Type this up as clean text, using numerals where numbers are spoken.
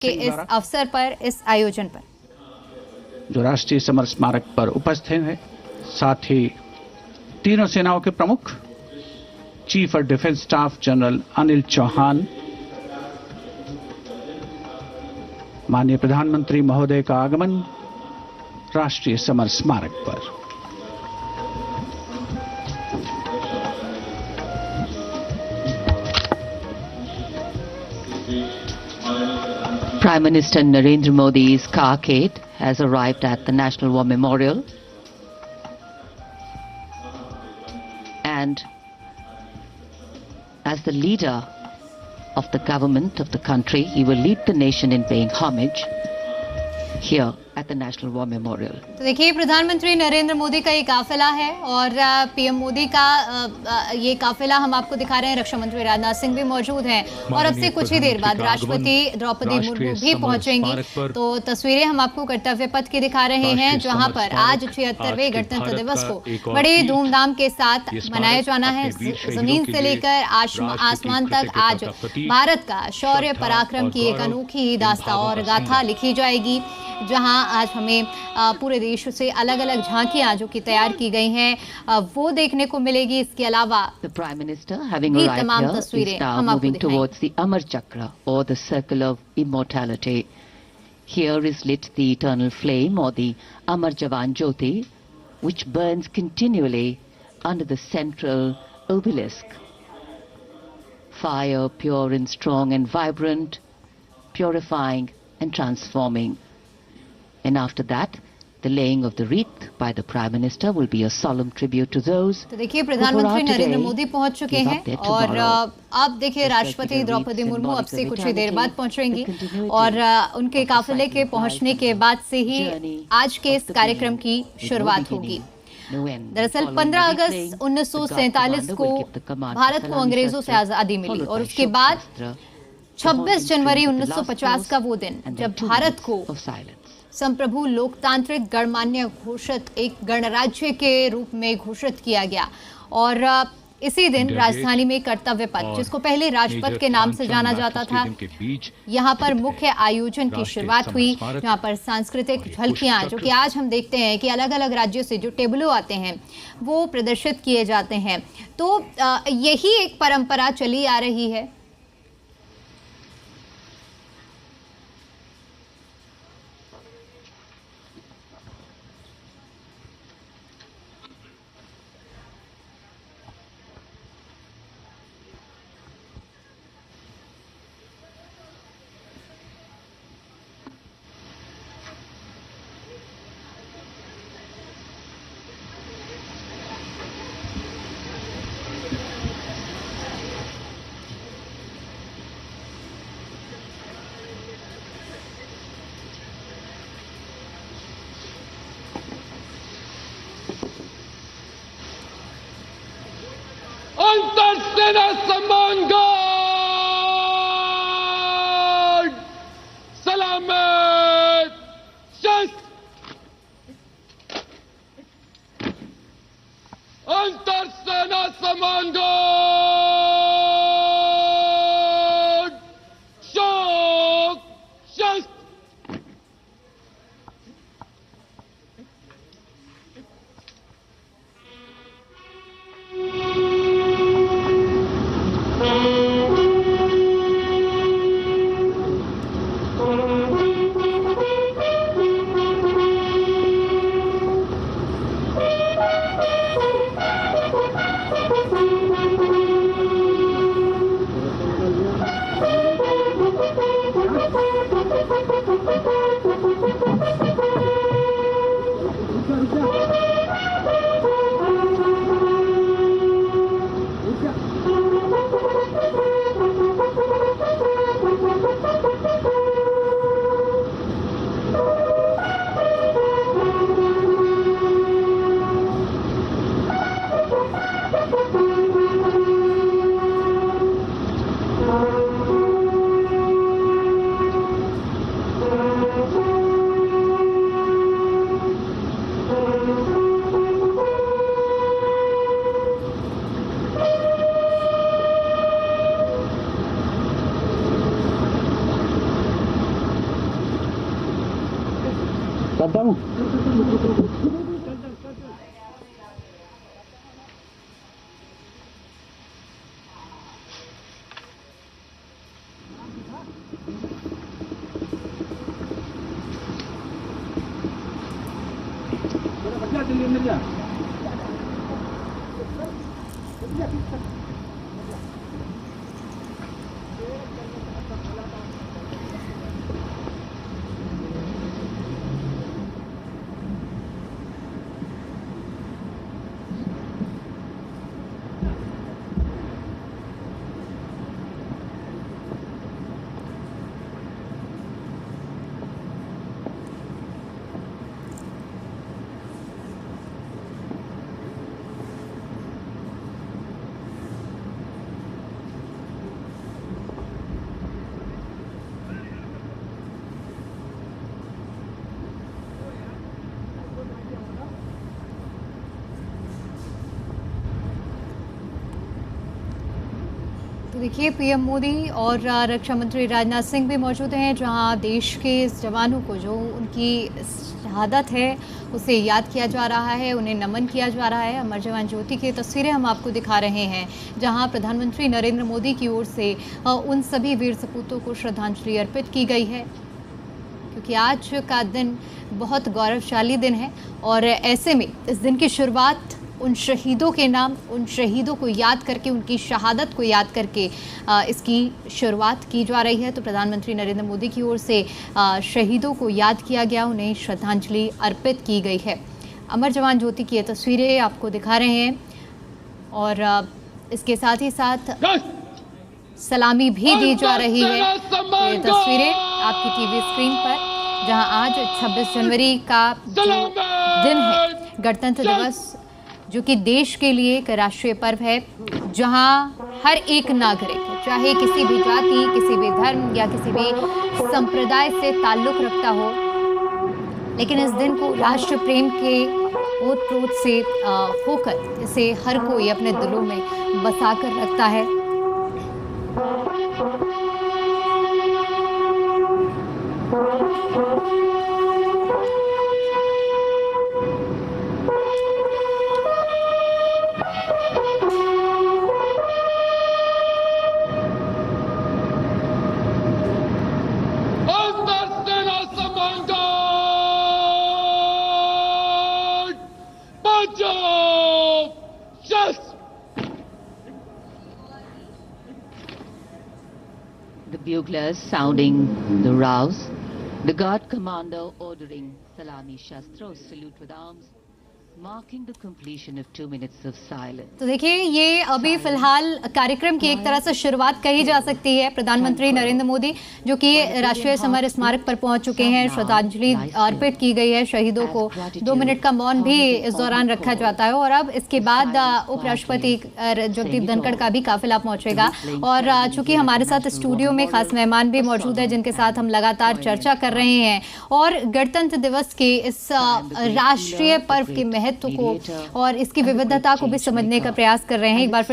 के इस अवसर पर, इस आयोजन पर जो राष्ट्रीय समर स्मारक पर उपस्थित हैं, साथ ही तीनों सेनाओं के प्रमुख chief of defence staff general Anil Chauhan, माननीय प्रधानमंत्री महोदय का आगमन राष्ट्रीय समर स्मारक पर। Prime Minister Narendra Modi's carcade has arrived at the National War Memorial, and as the leader of the government of the country, he will lead the nation in paying homage here at the National War Memorial. तो देखिए, प्रधानमंत्री नरेंद्र मोदी का ये काफिला है और PM Modi का ये काफिला हम आपको दिखा रहे हैं। रक्षा मंत्री राजनाथ सिंह भी मौजूद हैं और अब से कुछ ही देर बाद राष्ट्रपति द्रौपदी मुर्मू भी पहुंचेंगी। तो तस्वीरें हम आपको कर्तव्य पथ की दिखा रहे हैं, जहां पर आज 76वें गणतंत्र दिवस को बड़े धूमधाम के साथ मनाया जाना है। जमीन से लेकर आसमान तक आज भारत का शौर्य पराक्रम की एक अनोखी दास्तां और गाथा लिखी जाएगी, जहां आज हमें पूरे देश से अलग अलग झांकियां जो कि तैयार की गई हैं वो देखने को मिलेगी। इसके अलावा तमाम तस्वीरें हम आपको towards the Amar Chakra or the circle of immortality. Here is lit the eternal flame or the Amar Jawan Jyoti, which burns continually under the central obelisk. Fire pure and strong and vibrant, purifying and transforming. And after that, the laying of the wreath by the Prime Minister will be a solemn tribute to those. तो देखिए, प्रधानमंत्री नरेंद्र मोदी पहुंच चुके हैं और अब देखिए राष्ट्रपति द्रौपदी मुर्मू अब से कुछ ही देर बाद पहुंचेंगी और उनके काफिले के पहुंचने के बाद से ही आज के इस कार्यक्रम की शुरुआत होगी। दरअसल 15 अगस्त 1947 को भारत को अंग्रेजों से आजादी मिली और उसके बाद 26 जनवरी 1950 का वो दिन जब भारत को संप्रभु लोकतांत्रिक गणमान्य घोषित एक गणराज्य के रूप में घोषित किया गया और इसी दिन राजधानी में कर्तव्य पथ, जिसको पहले राजपथ के नाम से जाना जाता था, यहाँ पर मुख्य आयोजन की शुरुआत हुई, जहाँ पर सांस्कृतिक झलकियाँ जो कि आज हम देखते हैं कि अलग अलग राज्यों से जो टेबलो आते हैं वो प्रदर्शित किए जाते हैं। तो यही एक परंपरा चली आ रही है। तो देखिए, पीएम मोदी और रक्षा मंत्री राजनाथ सिंह भी मौजूद हैं, जहां देश के इस जवानों को जो उनकी शहादत है उसे याद किया जा रहा है, उन्हें नमन किया जा रहा है। अमर जवान ज्योति की तस्वीरें हम आपको दिखा रहे हैं, जहां प्रधानमंत्री नरेंद्र मोदी की ओर से उन सभी वीर सपूतों को श्रद्धांजलि अर्पित की गई है, क्योंकि आज का दिन बहुत गौरवशाली दिन है। और ऐसे में इस दिन की शुरुआत उन शहीदों के नाम, उन शहीदों को याद करके, उनकी शहादत को याद करके इसकी शुरुआत की जा रही है। तो प्रधानमंत्री नरेंद्र मोदी की ओर से शहीदों को याद किया गया, उन्हें श्रद्धांजलि अर्पित की गई है। अमर जवान ज्योति की ये तस्वीरें आपको दिखा रहे हैं और इसके साथ ही साथ सलामी भी दी जा रही है। ये तस्वीरें आपकी टीवी स्क्रीन पर, जहां आज 26 जनवरी का जो दिन है, गणतंत्र दिवस, जो कि देश के लिए एक राष्ट्रीय पर्व है, जहां हर एक नागरिक, चाहे किसी भी जाति, किसी भी धर्म या किसी भी संप्रदाय से ताल्लुक रखता हो, लेकिन इस दिन को राष्ट्र प्रेम के ओत-प्रोत से होकर इसे हर कोई अपने दिलों में बसा कर रखता है। The buglers sounding the rouse, the guard commander ordering Salami Shastros, salute with arms, marking the completion of 2 minutes of silence. तो देखिए, ये अभी फिलहाल कार्यक्रम की एक तरह से शुरुआत कही जा सकती है। प्रधानमंत्री नरेंद्र मोदी जो कि राष्ट्रीय समर स्मारक पर पहुंच चुके हैं, श्रद्धांजलि अर्पित की गई है शहीदों को। 2 मिनट का मौन भी इस दौरान रखा जाता है और अब इसके बाद उपराष्ट्रपति जगदीप धनखड़ का भी काफिला पहुंचेगा। और चूंकि हमारे साथ स्टूडियो में खास मेहमान भी मौजूद है, जिनके साथ हम लगातार चर्चा कर रहे हैं और गणतंत्र दिवस के इस राष्ट्रीय पर्व के महत्व को और इसकी विविधता को भी समझने का प्रयास कर रहे हैं। एक बार फिर